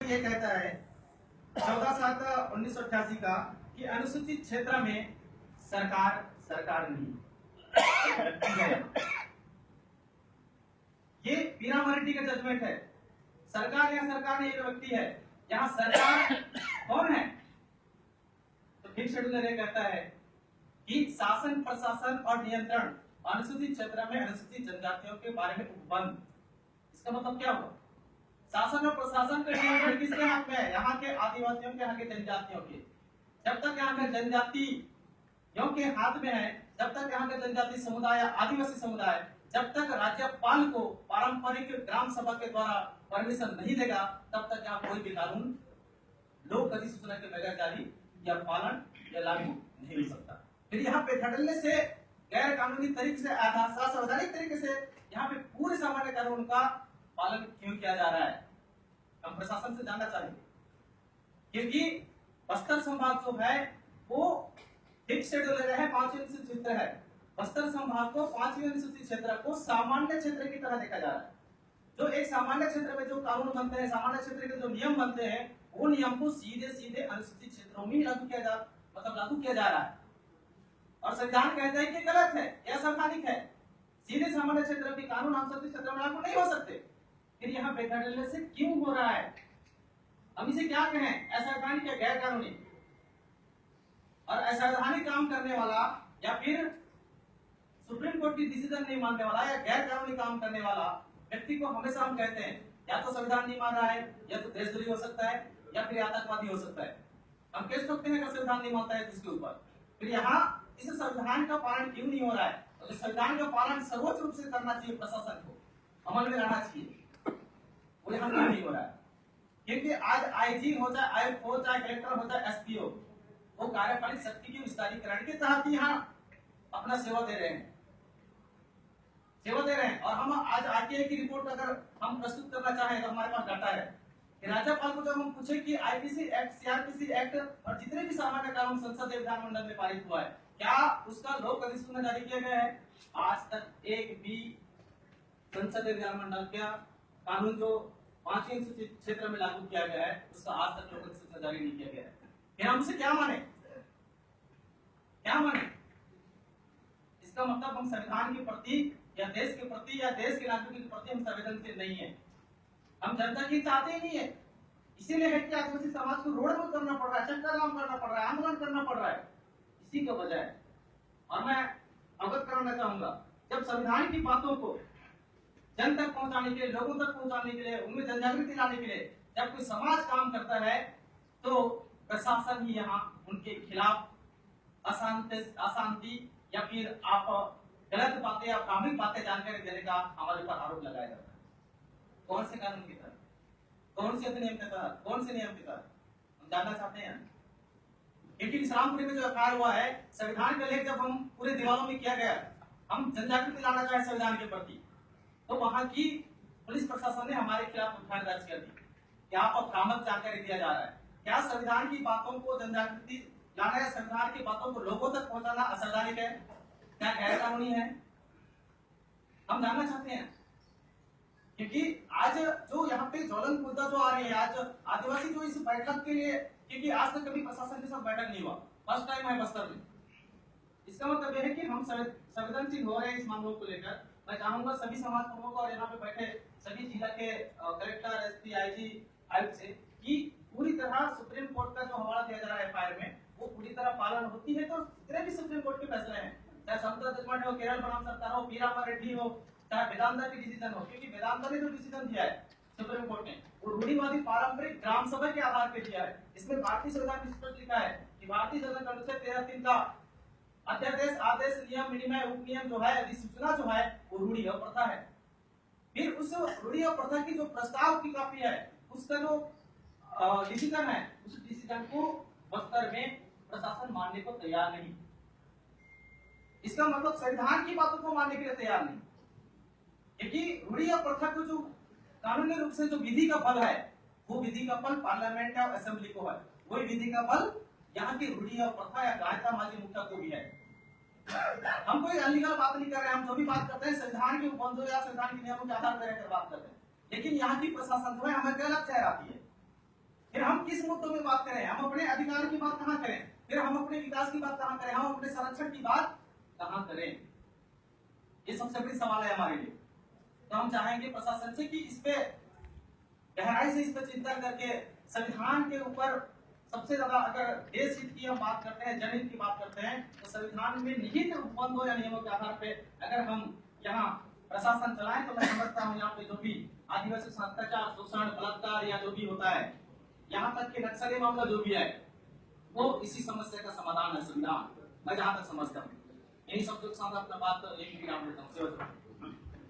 ये कहता है 14/7/1988 का कि अनुसूचित क्षेत्र में सरकार नहीं, ये बीना मराठी का जजमेंट है। सरकार या सरकार नहीं, एक व्यक्ति है। यहाँ सरकार कौन है? तो फिफ्थ शेड्यूल ये कहता है कि शासन, प्रशासन और नियंत्रण अनुसूचित क्षेत्र में अनुसूचित जनजातियों के बारे में उपबंध। इसका मतलब क्या हुआ? शासन और प्रशासन का नियंत्रण किसके हाथ में है? यहाँ के आदिवासियों के, यहाँ के जनजातियों के। जब तक यहाँ के जनजातियों के हाथ में है, जब तक यहाँ के जनजाति समुदाय, आदिवासी समुदाय, जब तक राज्यपाल को पारंपरिक ग्राम सभा के द्वारा परमिशन नहीं देगा, तब तक यहाँ कोई भी कानून लोक अधिसूचना के बगैर जारी या पालन या लागू नहीं हो सकता। फिर यहाँ पे धड़ल्ले से, गैर कानूनी तरीके से, असंवैधानिक तरीके से यहाँ पे पूरे सामान्य कानून का पालन क्यों किया जा रहा है? हम प्रशासन से जानना चाहेंगे, क्योंकि बस्तर संभाग जो है वो फिफ्थ शेड्यूल है, 5वीं अनुसूचित क्षेत्र है। बस्तर संभाग को 5वीं अनुसूचित क्षेत्र को सामान्य क्षेत्र की तरह देखा जा रहा है। जो एक सामान्य क्षेत्र में जो कानून बनते हैं, सामान्य क्षेत्र के जो नियम बनते हैं, वो नियम को सीधे अनुसूचित क्षेत्रों में लागू किया जा रहा है। और संविधान कहता है कि गलत है, यह असंवैधानिक है। सीधे सामान्य क्षेत्र के कानून अनुसूचित क्षेत्र में लागू नहीं हो सकते। फिर यहाँ बेखटले से क्यों हो रहा है? हम इसे क्या कहें? असंवैधानिक या गैर कानूनी? और असंवैधानिक काम करने वाला या फिर सुप्रीम कोर्ट की डिसीजन नहीं मानने वाला या गैर कानूनी काम करने वाला व्यक्ति को हमेशा हम कहते हैं या तो संविधान नहीं मान रहा है, या तो देशद्रोही हो सकता है, या फिर आतंकवादी हो सकता है। हम केस ठोकते हैं कि संविधान नहीं मानता है जिसके ऊपर। फिर यहाँ इस संविधान का पालन क्यों नहीं हो रहा है? तो संविधान का पालन सर्वोच्च रूप से करना चाहिए, प्रशासन को अमल में लाना चाहिए, वो यहाँ नहीं हो रहा है। क्योंकि आज आईजी हो चाहे आयुक्त हो चाहे कलेक्टर हो चाहे एसपी हो, वो कार्यपालिक शक्ति के विस्तारीकरण के तहत यहाँ अपना सेवा दे रहे हैं। और हम आज आरटीआई की रिपोर्ट अगर हम प्रस्तुत करना चाहें तो हमारे पास डाटा है। राज्यपाल को जब हम पूछे कि आईपीसी एक्ट, सीआरपीसी एक्ट और जितने भी सामान्य कानून संसद विधानमंडल में पारित हुआ है, क्या उसका लोक अधिसूचना जारी किया गया है? आज तक एक भी संसद विधानमंडल का कानून जो 5वीं अनुसूचित क्षेत्र में लागू किया गया है, उसका आज तक लोक अधिसूचना जारी नहीं किया गया है। फिर हम उसे क्या माने? इसका मतलब हम संविधान के प्रति या देश के प्रति या देश के नागरिकों के प्रति हम संवेदनशील नहीं है। हम जनता की चाहते ही नहीं है। इसीलिए है कि आदिवासी समाज को रोड पर करना पड़ रहा है, चक्का जाम करना पड़ रहा है, आंदोलन करना पड़ रहा है, इसी का वजह है। और मैं अवगत कराना चाहूंगा, जब संविधान की बातों को जन तक पहुंचाने के लिए, लोगों तक पहुंचाने के लिए, उनमें जनजागृति लाने के लिए जब कोई समाज काम करता है, तो प्रशासन ही यहाँ उनके खिलाफ अशांति या फिर आप गलत बातें या कामिक बातें जानकारी देने का हमारे ऊपर आरोप लगाया जाता है। कौन से कानून के तहत, कौन से अधिनियम के तहत, कौन से नियम के तहत, हम जानना चाहते हैं। क्योंकि इस्लामपुरी में जो एफआईआर हुआ है, संविधान का लेख जब हम पूरे दीवारों में किया गया, हम जनजागृति लाना चाहे संविधान के प्रति, तो वहां की पुलिस प्रशासन ने हमारे खिलाफ एफआईआर दर्ज कर दी। क्या आप भ्रामक जानकारी दिया जा रहा है? क्या संविधान की बातों को जनजागृति लाना या संविधान की बातों को लोगों तक पहुंचाना असंवैधानिक है? क्या गैर कानूनी है? हम जानना चाहते हैं। क्योंकि आज जो यहाँ पे ज्वलंत मुद्दा जो आ रही है, आज आदिवासी जो इस बैठक के लिए, क्योंकि आज तक कभी प्रशासन के साथ बैठक नहीं हुआ, फर्स्ट टाइम है बस्तर में। इसका मतलब यह है कि हम संवेदनशील हो रहे हैं इस मामलों को लेकर। मैं चाहूंगा सभी समाज प्रमुख और यहाँ पे बैठे सभी जिला के कलेक्टर, एसपी, आईजी, आयुक्त से कि पूरी तरह सुप्रीम कोर्ट का जो हवाला दिया जा रहा है एफआईआर में, वो पूरी तरह पालन होती है। तो जितने भी सुप्रीम कोर्ट के फैसले हैं, चाहे समता जजमेंट हो, केरल बनाम सरकार हो, पीरामा रेड्डी हो, चाहे वेदांता की डिसीजन हो, क्योंकि वेदांता ने जो डिसीजन दिया है सुप्रीम कोर्ट ने, वो रूढ़िवादी पारंपरिक ग्राम सभा के आधार पर दिया है। इसमें भारतीय संविधान में स्पष्ट लिखा है कि भारतीय संविधान का अनुच्छेद 13(3) का अध्यादेश, आदेश, नियम, विनिमय, उपनियम जो है, अधिसूचना जो है, वो रूढ़ि और प्रथा है। फिर उस रूढ़ि और प्रथा की जो प्रस्ताव की कॉपी है, उसका जो डिसीजन है, उस डिसीजन को बस्तर में प्रशासन मानने को तैयार नहीं। इसका मतलब संविधान की बातों को मानने के लिए तैयार नहीं। क्योंकि रूढ़ि और प्रथा को जो कानूनी रूप से जो विधि का बल है, वो विधि का बल पार्लियामेंट या असेंबली को है। वही विधि का बल यहाँ की रूढ़ी और प्रथा या गायता माजी मुखिया को भी है। हम कोई अनलीगल बात नहीं कर रहे हैं। हम जो भी बात करते हैं संविधान के उपबंधों या संविधान के नियमों के आधार पर रहकर बात करते हैं। लेकिन यहाँ की प्रशासन जो है हमें गलत ठहराती है। फिर हम किस मुद्दों में बात करें? हम अपने अधिकार की बात कहां करें? फिर हम अपने विकास की बात कहां करें? हम अपने संरक्षण की बात कहां करें? ये सबसे बड़ी सवाल है हमारे लिए। तो हम चाहेंगे प्रशासन से कि इस पे गहराई से इस पर चिंतन करके संविधान के ऊपर सबसे ज्यादा, अगर देश हित की हम बात करते हैं, जनहित की बात करते हैं, तो संविधान में निहित उपबंधों या नियमों के आधार पे अगर हम यहाँ प्रशासन चलाएं तो मैं समझता हूँ यहाँ पे जो भी आदिवासी अत्याचार, शोषण, बलात्कार या जो भी होता है, यहाँ तक कि नक्सली मामला जो भी है, वो इसी समस्या का समाधान है संविधान, मैं जहाँ तक समझता हूँ। यही सब कुछ साथ अपना बात एक विराम देता हूँ।